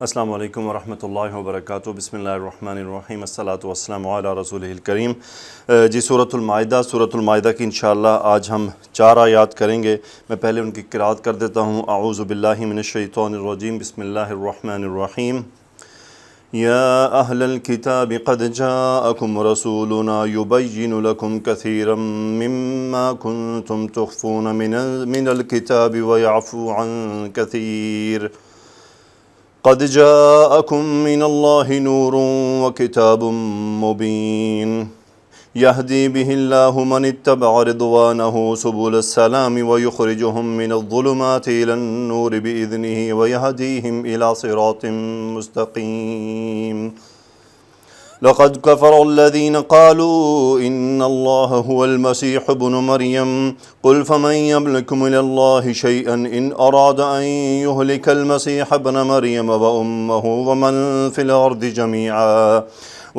السلام علیکم ورحمۃ اللہ وبرکاتہ۔ بسم اللہ الرحمن الرحیم، الصلاۃ والسلام علی رسول الکریم۔ سورۃ المائدہ کی انشاءاللہ آج ہم 4 آیات کریں گے۔ میں پہلے ان کی قرأت کر دیتا ہوں۔ اعوذ باللہ من الشیطان الرجیم، بسم اللہ الرحمن الرحیم۔ یا اہل الکتاب قد جاءکم رسولنا یبین لکم کثیرا مما کنتم تخفون من الکتاب ویعفو عن کثیر۔ قد جاءكم من الله نور وكتاب مبين يهدي به الله من اتبع رضوانه سبل السلام ويخرجهم من الظلمات إلى النور بإذنه ويهديهم إلى صراط مستقيم۔ لقد كفر الذين قالوا إن الله هو المسيح ابن مريم قل فمن يملك من الله شيئا إن أراد أن يهلك المسيح ابن مريم وأمه ومن في الأرض جميعا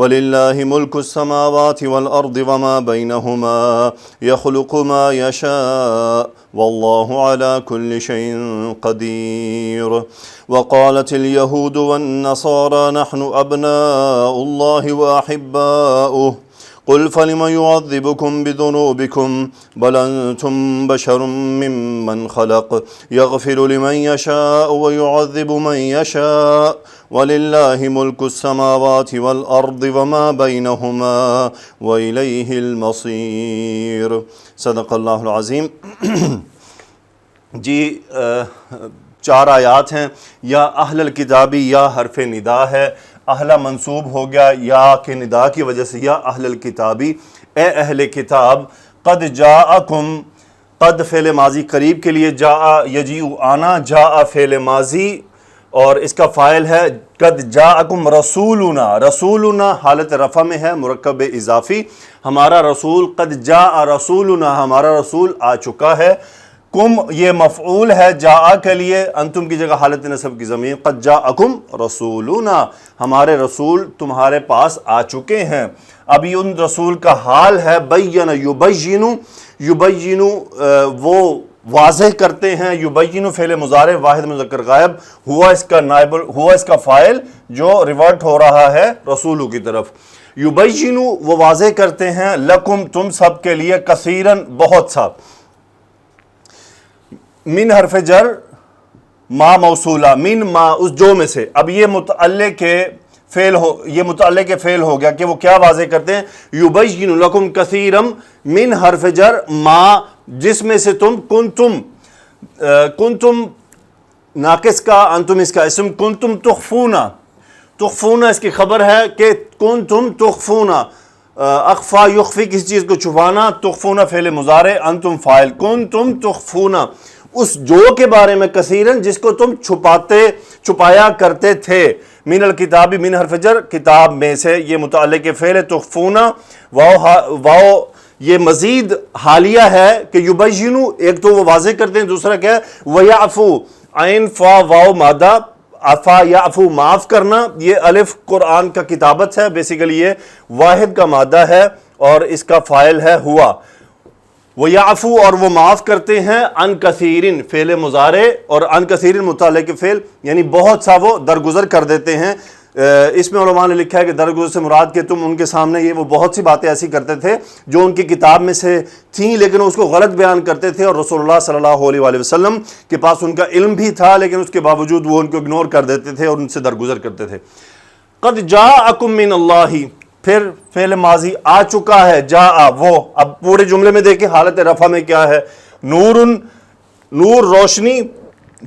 ولله ملك السماوات والأرض وما بينهما يخلق ما يشاء والله على كل شيء قدير۔ وقالت اليهود والنصارى نحن أبناء الله وأحباؤه قل فلم يعذبكم بذنوبكم بل أنتم بشر ممن خلق يغفر لمن يشاء ويعذب من يشاء ولله ملك السماوات والأرض وما بينهما وإليه المصير۔ صدق اللہ العظیم۔ جی 4 آیات ہیں۔ یا اہل الکتابی، یا حرف ندا ہے، اہل منصوب ہو گیا یا کے ندا کی وجہ سے، یا اہل الکتابی، اے اہل کتاب، قد جاءکم، قد فعل ماضی قریب کے لیے، جاء یجیء آنا، جاء فعل ماضی اور اس کا فاعل ہے قد جاءکم رسولنا، رسولنا حالت رفع میں ہے، مرکب اضافی، ہمارا رسول، قد جاء رسولنا، ہمارا رسول آ چکا ہے۔ کم یہ مفعول ہے جاء کے لیے، انتم کی جگہ حالت نصب کی ضمیر، قد جاءکم رسولنا، ہمارے رسول تمہارے پاس آ چکے ہیں۔ اب یہ ان رسول کا حال ہے، بین یبین، یبین وہ واضح کرتے ہیں، یبین فعل مضارع واحد مذکر غائب، ہوا اس کا نائب، ہوا اس کا فاعل جو ریورٹ ہو رہا ہے رسولوں کی طرف۔ یبین وہ واضح کرتے ہیں، لکم تم سب کے لیے، کثیرن بہت سا، من حرف جر ما موصولہ، من ما اس جو میں سے۔ اب یہ متعلق کے فعل ہو، یہ متعلق کے فعل ہو گیا کہ وہ کیا واضح کرتے ہیں، یبین لکم کثیرم، من حرف جر ما جس میں سے تم، کنتم ناقص کا، انتم اس کا اسم، کنتم تخفونا، تخفونا اس کی خبر ہے کہ کنتم تخفونا، اخفا یخفی کسی چیز کو چھپانا، تخفونا فعل مضارع، انتم فاعل، کنتم تخفونا اس جو کے بارے میں، کثیرن جس کو تم چھپایا کرتے تھے، من الکتاب، من حرف جر کتاب میں سے، یہ متعلق فعل تخفونا، واو یہ مزید حالیہ ہے کہ یبینو، ایک تو وہ واضح کرتے ہیں، دوسرا کیا ہے ویعفو، عین فا واو مادہ، عفا یعفو معاف کرنا، یہ الف قرآن کا کتابت ہے، بیسیکلی یہ واحد کا مادہ ہے اور اس کا فاعل ہے ہوا۔ وَيَعْفُو اور وہ معاف کرتے ہیں، عن کثیرن فعل مضارع اور عن کثیرن متعلق فعل، یعنی بہت سا وہ درگزر کر دیتے ہیں۔ اس میں علماء نے لکھا ہے کہ درگزر سے مراد کہ تم ان کے سامنے یہ وہ بہت سی باتیں ایسی کرتے تھے جو ان کی کتاب میں سے تھیں لیکن اس کو غلط بیان کرتے تھے، اور رسول اللہ صلی اللہ علیہ وآلہ وسلم کے پاس ان کا علم بھی تھا لیکن اس کے باوجود وہ ان کو اگنور کر دیتے تھے اور ان سے درگزر کرتے تھے۔ قد جاءکم من اللہ، پھر فعل ماضی آ چکا ہے، جاء وہ، اب پورے جملے میں دیکھیں حالت رفع میں کیا ہے، نورن نور روشنی،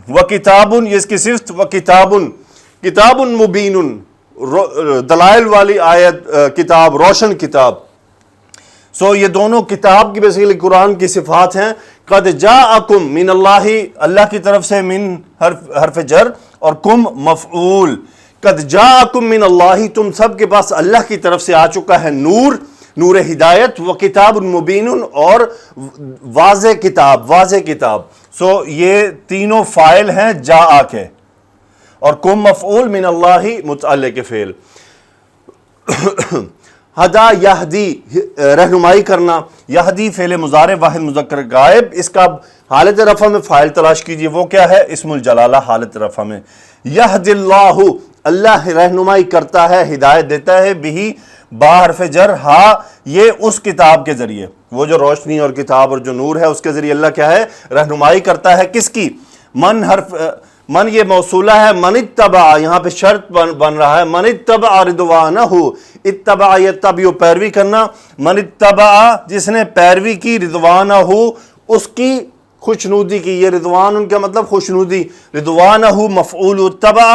و کتابن یہ اس کی صفت، و کتابن کتاب مبین دلائل والی آیت، کتاب روشن کتاب۔ سو یہ دونوں کتاب کی بیسیکلی قرآن کی صفات ہیں۔ قد جاءکم من اللہ، اللہ کی طرف سے، من حرف جر اور کم مفعول، قد جاءکم من اللہ تم سب کے پاس اللہ کی طرف سے آ چکا ہے نور، نور ہدایت، و کتاب مبین اور واضح کتاب، واضح کتاب۔ سو یہ تینوں فاعل ہیں جاء کے، اور کم مفعول، من اللہ متعلق فعل۔ ہدا یہدی رہنمائی کرنا، یہدی فعل مضارع واحد مذکر غائب، اس کا حالت رفع میں فاعل تلاش کیجئے، وہ کیا ہے؟ اسم الجلالہ حالت رفع میں۔ یہد اللہ، اللہ رہنمائی کرتا ہے، ہدایت دیتا ہے، بہی با حرف جر، ہاں یہ اس کتاب کے ذریعے، وہ جو روشنی اور کتاب اور جو نور ہے اس کے ذریعے اللہ کیا ہے؟ رہنمائی کرتا ہے۔ کس کی؟ من حرف، من یہ موصولہ ہے، من اتبع یہاں پہ شرط بن رہا ہے، من اتبع رضوانہ، اتبع یتبع پیروی کرنا، من اتبع جس نے پیروی کی، رضوانہ اس کی خوشنودی کی، یہ رضوان ان کا مطلب خوشنودی، رضوانہ مفعول، اتبع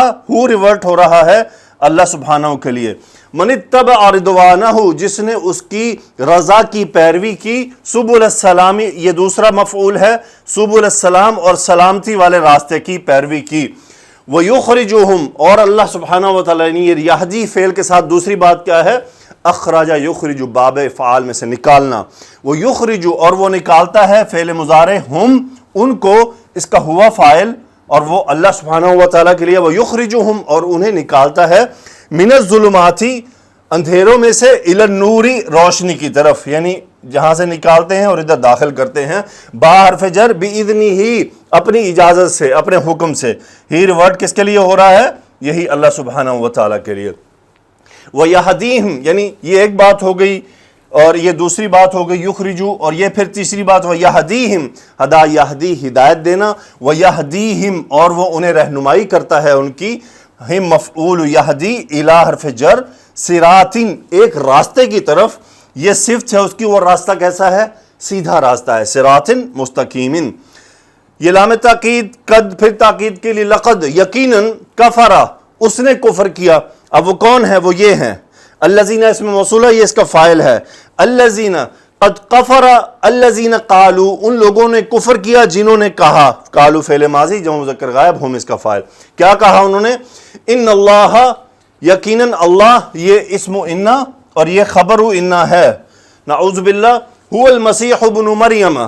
ریورٹ ہو رہا ہے اللہ سبحانہ کے لیے، من اتبع رضوانہ جس نے اس کی رضا کی پیروی کی، سبل السلام یہ دوسرا مفعول ہے، سبل السلام اور سلامتی والے راستے کی پیروی کی، وَيُخْرِجُهُمْ اور اللہ سبحانہ وتعالیٰ نے یہ یہدی فعل کے ساتھ دوسری بات کیا ہے؟ اخراجہ یخرج، باب فعال میں سے نکالنا، وہ یخرج اور وہ نکالتا ہے، فعل مضارع ہم ان کو، اس کا ہوا فاعل اور وہ اللہ سبحانہ وتعالیٰ کے لیے، وہ یخرجہم اور انہیں نکالتا ہے، من الظلماتی اندھیروں میں سے، الی النوری روشنی کی طرف، یعنی جہاں سے نکالتے ہیں اور ادھر داخل کرتے ہیں، با حرف جر بِإِذْنِهِ ہی اپنی اجازت سے، اپنے حکم سے، ہی ریورٹ کس کے لیے ہو رہا ہے؟ یہی اللہ سبحانہ وتعالیٰ کے لیے۔ وَيَهْدِيهِمْ یعنی یہ ایک بات ہو گئی اور یہ دوسری بات ہو گئی یخرجو، اور یہ پھر تیسری بات وَيَهْدِيهِمْ ہدا یہدی ہدایت دینا، وَيَهْدِيهِمْ اور وہ انہیں رہنمائی کرتا ہے ان کی، ہم مفعول یہدی الی حرف جر، صراطن ایک راستے کی طرف، یہ صفت ہے اس کی، وہ راستہ کیسا ہے؟ سیدھا راستہ ہے، صراطن مستقیمن۔ یہ لام تاکید، قد پھر تاکید کے لیے، لقد یقیناً، کفرا اس نے کفر کیا، اب وہ کون ہے؟ وہ یہ ہیں، الذین اس میں موصولہ، یہ اس کا فاعل ہے، الذین قد کفر، الذین قالوا ان لوگوں نے کفر کیا جنہوں نے کہا، قالوا فعل ماضی جمع مذکر غائب، ہم اس کا فاعل، کیا کہا انہوں نے؟ ان اللہ یقیناً اللہ، یہ اسم انا اور یہ خبر انا ہے، نعوذ باللہ، هو المسیح ابن مریم،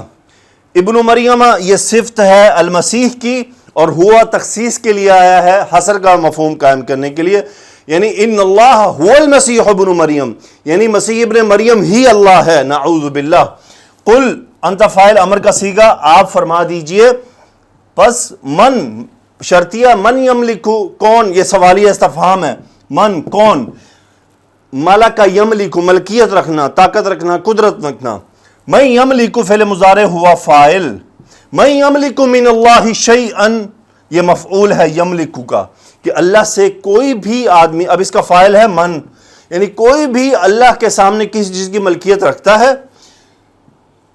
ابن مریم یہ صفت ہے المسیح کی، اور ہوا تخصیص کے لیے آیا ہے، حصر کا مفہوم قائم کرنے کے لیے، یعنی ان اللہ هو المسیح ابن مریم، یعنی مسیح ابن مریم ہی اللہ ہے، نعوذ باللہ۔ قل انت فاعل امر کا صیغہ، آپ فرما دیجئے، پس من شرطیہ، من یملکو کون، یہ سوالیہ استفہام ہے، من کون، ملک یملکو ملکیت رکھنا، طاقت رکھنا، قدرت رکھنا، من یملکو فعل مضارع ہوا فاعل، من یملکو من اللہ شیئا یہ مفعول ہے یملکو کا، کہ اللہ سے کوئی بھی آدمی، اب اس کا فاعل ہے من، یعنی کوئی بھی اللہ کے سامنے کسی چیز کی ملکیت رکھتا ہے،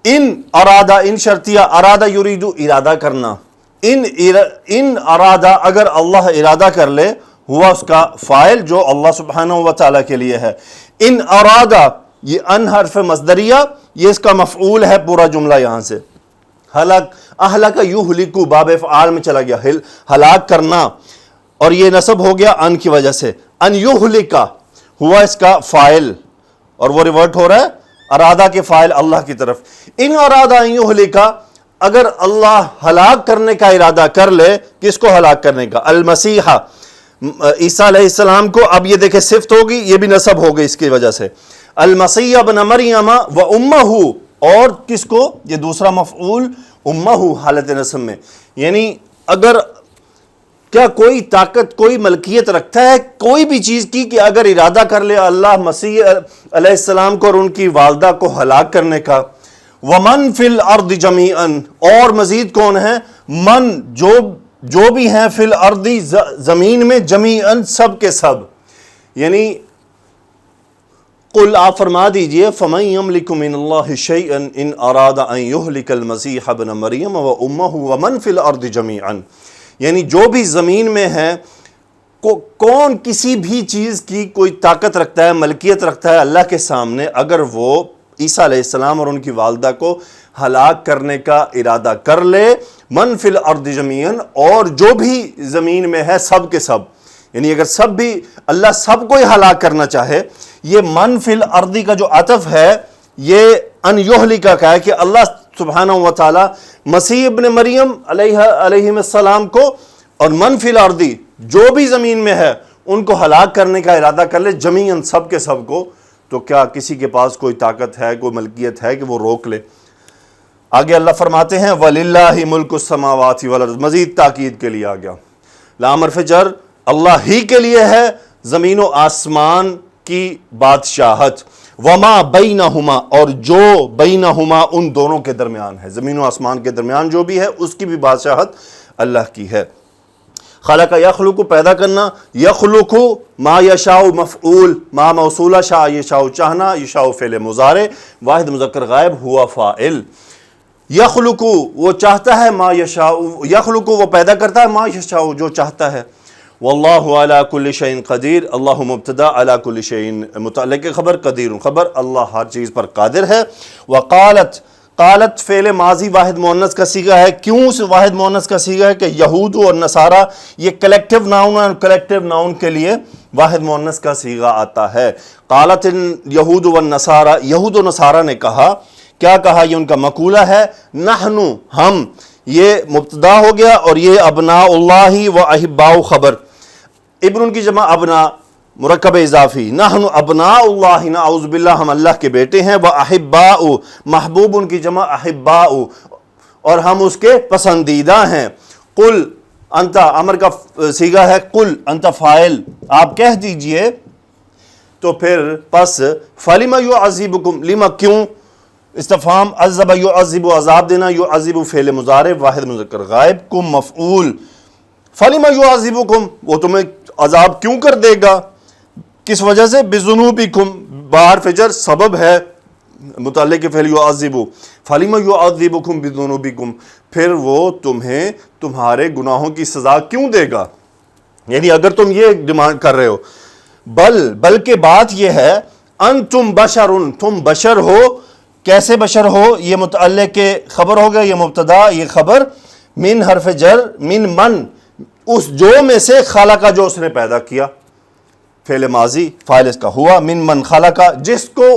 ان ارادہ، ان شرطیہ، ارادہ یریدو ارادہ کرنا، ان ارادہ اگر اللہ ارادہ کر لے، ہوا اس کا فاعل جو اللہ سبحانہ وتعالیٰ کے لیے ہے، ان ارادہ یہ ان حرف مصدریہ، یہ اس کا مفعول ہے پورا جملہ یہاں سے، اہلک یہلکو باب افعال میں چلا گیا، ہلاک کرنا، اور یہ نصب ہو گیا ان کی وجہ سے، ان یہلکا ہوا اس کا فاعل اور وہ ریورٹ ہو رہا ہے ارادہ کے فاعل اللہ کی طرف، ان ارادہ ان یہلکا اگر اللہ ہلاک کرنے کا ارادہ کر لے، کس کو ہلاک کرنے کا؟ المسیح عیسیٰ علیہ السلام کو، اب یہ دیکھیں صفت ہوگی، یہ بھی نصب ہو گئی اس کی وجہ سے، المسیح ابن مریم و امہ، اور کس کو؟ یہ دوسرا مفعول امہ حالت نصب میں، یعنی اگر کیا کوئی طاقت، کوئی ملکیت رکھتا ہے کوئی بھی چیز کی کہ اگر ارادہ کر لے اللہ مسیح علیہ السلام کو اور ان کی والدہ کو ہلاک کرنے کا، ومن فی الارض جمیعا اور مزید کون ہے؟ من جو بھی ہیں فی الارض زمین میں، جمیعا سب کے سب، یعنی قل آپ فرما دیجئے، فمن یملک من اللہ شیئا ان اراد ان یہلک المسیح ابن مریم و امہ ومن فی الارض جمیعا، یعنی جو بھی زمین میں ہے، کون کسی بھی چیز کی کوئی طاقت رکھتا ہے، ملکیت رکھتا ہے اللہ کے سامنے، اگر وہ عیسیٰ علیہ السلام اور ان کی والدہ کو ہلاک کرنے کا ارادہ کر لے، من فی الارض جمیعا اور جو بھی زمین میں ہے سب کے سب، یعنی اگر سب بھی اللہ سب کو ہی ہلاک کرنا چاہے، یہ من فی الارض کا جو عطف ہے یہ ان یہلک کا ہے کہ اللہ سبحانہ و تعالی مسیح ابن مریم علیہ السلام کو اور من فی الارض جو بھی زمین میں ہے ان کو ہلاک کرنے کا ارادہ کر لے، جمیعاً سب کے سب کو، تو کیا کسی کے پاس کوئی طاقت ہے، کوئی ملکیت ہے کہ وہ روک لے؟ آگے اللہ فرماتے ہیں وَلِلَّهِ مُلْكُ السَّمَاوَاتِ وَالْأَرْضِ، مزید تاکید کے لیے آ گیا، لام حرف جر، اللہ ہی کے لیے ہے زمین و آسمان کی بادشاہت، وما بینہما، اور جو بینہما ان دونوں کے درمیان ہے، زمین و آسمان کے درمیان جو بھی ہے اس کی بھی بادشاہت اللہ کی ہے۔ خلق یخلق، پیدا کرنا، یخلق ما یشاء مفعول، ما موصولہ، شاء یشاء چاہنا، یشاء فعل مضارع، واحد مذکر غائب، ہوا فاعل۔ یخلق وہ چاہتا ہے، ما یشاء یخلق وہ پیدا کرتا ہے، ما یشاء جو چاہتا ہے۔ واللہ علی کل شیء قدیر، اللہ مبتدا، علی کل شیء متعلق خبر، قدیر خبر، اللہ ہر چیز پر قادر ہے۔ وقالت، قالت فعل ماضی واحد مؤنث کا صیغہ ہے۔ کیوں سے واحد مؤنث کا صیغہ ہے؟ کہ یہود اور نصارہ یہ کلیکٹیو ناؤن ہے، کلیکٹیو ناؤن کے لیے واحد مؤنث کا صیغہ آتا ہے۔ قالت یہود والنصارہ، یہود و نصارہ نے کہا، کیا کہا؟ یہ ان کا مقولہ ہے، نحن ہم، یہ مبتدا ہو گیا اور یہ ابناء اللہ و احباء خبر، ابن ان کی جمع ابنا، مرکب اضافی، نحن ابناء اللہ، نعوذ باللہ ہم اللہ کے بیٹے ہیں، و احباء محبوب ان کی جمع احباء، اور ہم اس کے پسندیدہ ہیں۔ قل انت امر کا صیغہ ہے، قل انت فاعل، آپ کہہ دیجئے، تو پھر پس فلم یعذبکم، لما کیوں، استفہام، عذب یعذب عذاب دینا، یعذب فعل مضارع واحد مذکر غائب، کم مفعول، فلم یعذبکم وہ تمہیں عذاب کیوں کر دے گا، کس وجہ سے، بذنوبکم بحرف جر سبب ہے متعلق فعل یعذب، فلم یعذبکم بذنوبکم پھر وہ تمہیں تمہارے گناہوں کی سزا کیوں دے گا، یعنی اگر تم یہ ڈیمانڈ کر رہے ہو، بلکہ بات یہ ہے، انتم بشر، تم بشر ہو، کیسے بشر ہو، یہ متعلق خبر ہوگا، یہ مبتدا، یہ خبر، من حرف جر، من اس جو میں سے، خلقہ جو اس نے پیدا کیا، فعل ماضی، فاعل اس کا ہوا، من خلقہ جس کو،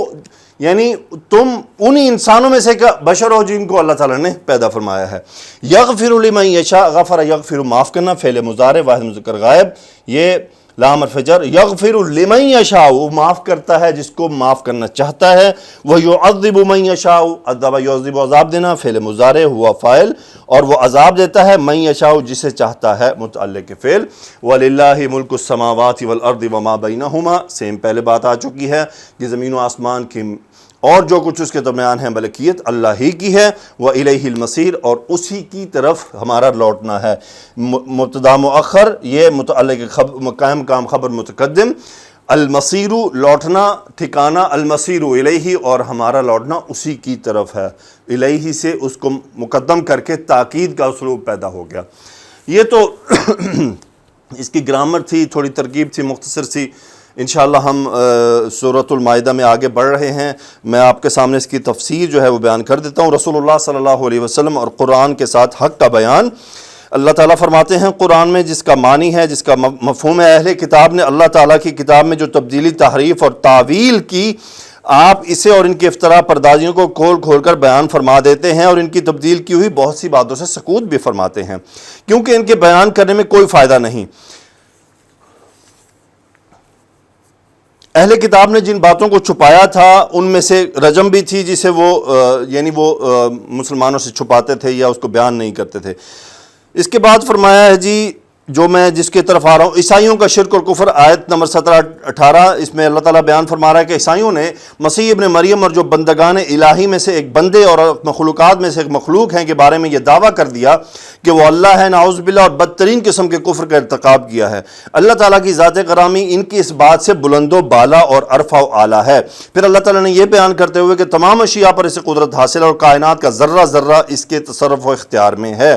یعنی تم انہی انسانوں میں سے بشر ہو جن کو اللہ تعالیٰ نے پیدا فرمایا ہے۔ یغفر لمن یشاء، غفر یغفر معاف کرنا، فعل مضارع واحد مذکر غائب، یہ لام حرف جر، یغفر لمن یشاء وہ معاف کرتا ہے جس کو معاف کرنا چاہتا ہے، وہ یعذب من یشاء، عذب یعذب عذاب دینا، فعل مضارع ہوا فاعل، اور وہ عذاب دیتا ہے من یشاء جسے چاہتا ہے، متعلق فعل۔ وللہ ملک السماوات والارض وما بینہما، سیم پہلے بات آ چکی ہے کہ زمین و آسمان کی اور جو کچھ اس کے درمیان ہے ملکیت اللہ ہی کی ہے، وَإِلَيْهِ الْمَصِيرُ اور اسی کی طرف ہمارا لوٹنا ہے۔ مبتدا مؤخر، یہ متعلق قائم کام خبر متقدم، المصیر لوٹنا، ٹھکانہ، المصیر الیہ اور ہمارا لوٹنا اسی کی طرف ہے، الیہ سے اس کو مقدم کر کے تاکید کا اسلوب پیدا ہو گیا۔ یہ تو اس کی گرامر تھی، تھوڑی ترکیب تھی، مختصر سی۔ انشاءاللہ ہم سورۃ المائدہ میں آگے بڑھ رہے ہیں، میں آپ کے سامنے اس کی تفسیر جو ہے وہ بیان کر دیتا ہوں۔ رسول اللہ صلی اللہ علیہ وسلم اور قرآن کے ساتھ حق کا بیان۔ اللہ تعالیٰ فرماتے ہیں قرآن میں، جس کا معنی ہے، جس کا مفہوم ہے، اہل کتاب نے اللہ تعالیٰ کی کتاب میں جو تبدیلی، تحریف اور تعویل کی، آپ اسے اور ان کی افتراء پردازیوں کو کھول کھول کر بیان فرما دیتے ہیں، اور ان کی تبدیل کی ہوئی بہت سی باتوں سے سکوت بھی فرماتے ہیں، کیونکہ ان کے بیان کرنے میں کوئی فائدہ نہیں۔ اہل کتاب نے جن باتوں کو چھپایا تھا ان میں سے رجم بھی تھی، جسے وہ یعنی وہ مسلمانوں سے چھپاتے تھے یا اس کو بیان نہیں کرتے تھے۔ اس کے بعد فرمایا ہے جی، جو میں جس کے طرف آ رہا ہوں، عیسائیوں کا شرک اور کفر، آیت نمبر 17-18، اس میں اللہ تعالیٰ بیان فرما رہا ہے کہ عیسائیوں نے مسیح ابن مریم اور جو بندگان الہی میں سے ایک بندے اور مخلوقات میں سے ایک مخلوق ہیں کے بارے میں یہ دعویٰ کر دیا کہ وہ اللہ ہے، نعوذ باللہ، اور بدترین قسم کے کفر کا ارتکاب کیا ہے۔ اللہ تعالیٰ کی ذات گرامی ان کی اس بات سے بلند و بالا اور عرفہ و اعلیٰ ہے۔ پھر اللہ تعالیٰ نے یہ بیان کرتے ہوئے کہ تمام اشیاء پر اسے قدرت حاصل ہے اور کائنات کا ذرہ ذرہ اس کے تصرف و اختیار میں ہے۔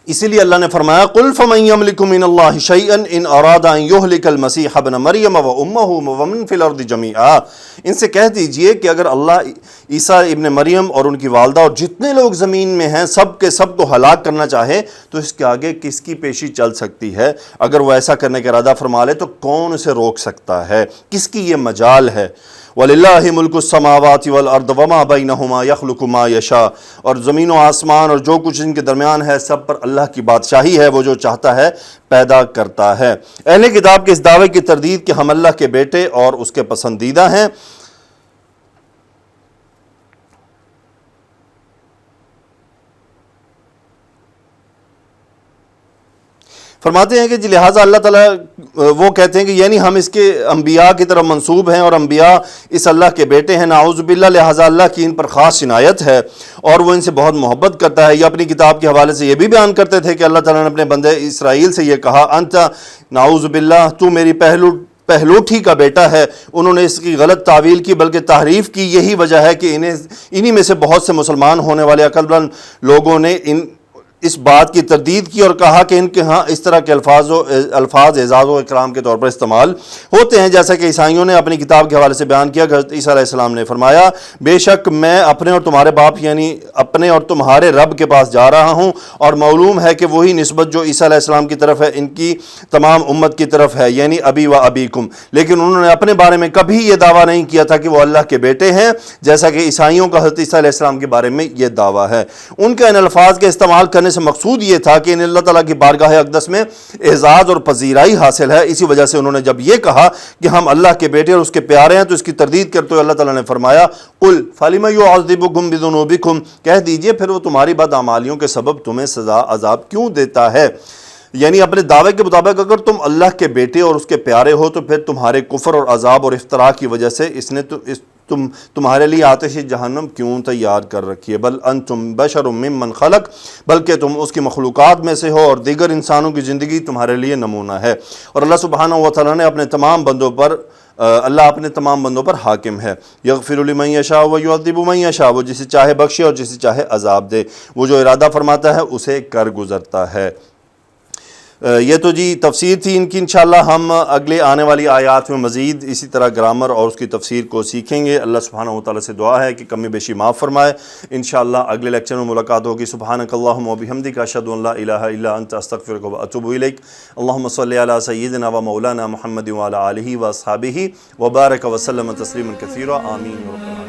اسی لیے اللہ نے فرمایا قُلْ فَمَنْ يَمْلِكُ مِنَ اللَّهِ شَيْئًا إِنْ أَرَادَ أَنْ يُهْلِكَ الْمَسِيحَ ابْنَ مَرْيَمَ وَأُمَّهُ وَمَنْ فِي الْأَرْضِ جَمِيعًا، ان سے کہہ دیجئے کہ اگر اللہ عیسیٰ ابن مریم اور ان کی والدہ اور جتنے لوگ زمین میں ہیں سب کے سب کو ہلاک کرنا چاہے تو اس کے آگے کس کی پیشی چل سکتی ہے؟ اگر وہ ایسا کرنے کا ارادہ فرما لے تو کون اسے روک سکتا ہے؟ کس کی یہ مجال ہے؟ وَلِلَّهِ مُلْكُ السَّمَاوَاتِ وَالْأَرْضِ وَمَا بَيْنَهُمَا يَخْلُقُ مَا يَشَاءُ، اور زمین و آسمان اور جو کچھ ان کے درمیان ہے سب پر اللہ کی بادشاہی ہے، وہ جو چاہتا ہے پیدا کرتا ہے۔ اہل کتاب کے اس دعوے کی تردید کہ ہم اللہ کے بیٹے اور اس کے پسندیدہ ہیں، فرماتے ہیں کہ جی لہٰذا اللہ تعالیٰ وہ کہتے ہیں کہ یعنی ہم اس کے انبیاء کی طرف منسوب ہیں اور انبیاء اس اللہ کے بیٹے ہیں، نعوذ باللہ، لہٰذا اللہ کی ان پر خاص عنایت ہے اور وہ ان سے بہت محبت کرتا ہے۔ یہ اپنی کتاب کے حوالے سے یہ بھی بیان کرتے تھے کہ اللہ تعالیٰ نے اپنے بندے اسرائیل سے یہ کہا، انت نعوذ باللہ، تو میری پہلوٹھی کا بیٹا ہے۔ انہوں نے اس کی غلط تعویل کی بلکہ تحریف کی، یہی وجہ ہے کہ انہی میں سے بہت سے مسلمان ہونے والے عقل مند لوگوں نے اس بات کی تردید کی اور کہا کہ ان کے ہاں اس طرح کے الفاظ اعزاز و اکرام کے طور پر استعمال ہوتے ہیں، جیسا کہ عیسائیوں نے اپنی کتاب کے حوالے سے بیان کیا کہ حضرت عیسیٰ علیہ السلام نے فرمایا، بے شک میں اپنے اور تمہارے باپ یعنی اپنے اور تمہارے رب کے پاس جا رہا ہوں، اور معلوم ہے کہ وہی نسبت جو عیسیٰ علیہ السلام کی طرف ہے ان کی تمام امت کی طرف ہے، یعنی ابی و ابیکم۔ لیکن انہوں نے اپنے بارے میں کبھی یہ دعویٰ نہیں کیا تھا کہ وہ اللہ کے بیٹے ہیں، جیسا کہ عیسائیوں کا حضرت عیسیٰ علیہ السلام کے بارے میں یہ دعویٰ ہے۔ ان کے ان الفاظ کے استعمال کرنے سے مقصود یہ تھا کہ انہیں اللہ تعالیٰ کی بارگاہ اقدس میں اعزاز اور پذیرائی حاصل ہے، اسی وجہ سے انہوں نے جب یہ کہا کہ ہم اللہ کے بیٹے اور اس کے پیارے ہیں تو اس کی تردید کرتے ہوئے اللہ تعالیٰ نے فرمایا، قل فلم یعذبکم بذنوبکم، کہہ دیجئے پھر وہ تمہاری بداعمالیوں کے سبب تمہیں سزا عذاب کیوں دیتا ہے؟ یعنی اپنے دعوے کے مطابق اگر تم اللہ کے بیٹے اور اس کے پیارے ہو تو پھر تمہارے کفر اور عذاب اور افتراء کی وجہ سے اس نے تمہارے لیے آتش جہنم کیوں تیار کر رکھی ہے؟ بل انتم بشر ممن خلق، بلکہ تم اس کی مخلوقات میں سے ہو اور دیگر انسانوں کی زندگی تمہارے لیے نمونہ ہے۔ اور اللہ سبحانہ و تعالیٰ نے اپنے تمام بندوں پر حاکم ہے۔ یغفر لمن یشاء و یعذب من یشاء، وہ جسے چاہے بخشے اور جسے چاہے عذاب دے، وہ جو ارادہ فرماتا ہے اسے کر گزرتا ہے۔ یہ تو جی تفسیر تھی ان کی، انشاءاللہ ہم اگلے آنے والی آیات میں مزید اسی طرح گرامر اور اس کی تفسیر کو سیکھیں گے۔ اللہ سبحانہ و تعالیٰ سے دعا ہے کہ کمی بیشی معاف فرمائے۔ انشاءاللہ اگلے لیکچر میں ملاقات ہوگی۔ سبحانک اللہم و بحمدک، اشہد ان لا الہ الا انت، استغفرک و اتوب الیک۔ اللہم صلی علی سیدنا و مولانا محمد و علی آلہ و اصحابہ و بارک وسلم تسلیما کثیرا، آمین۔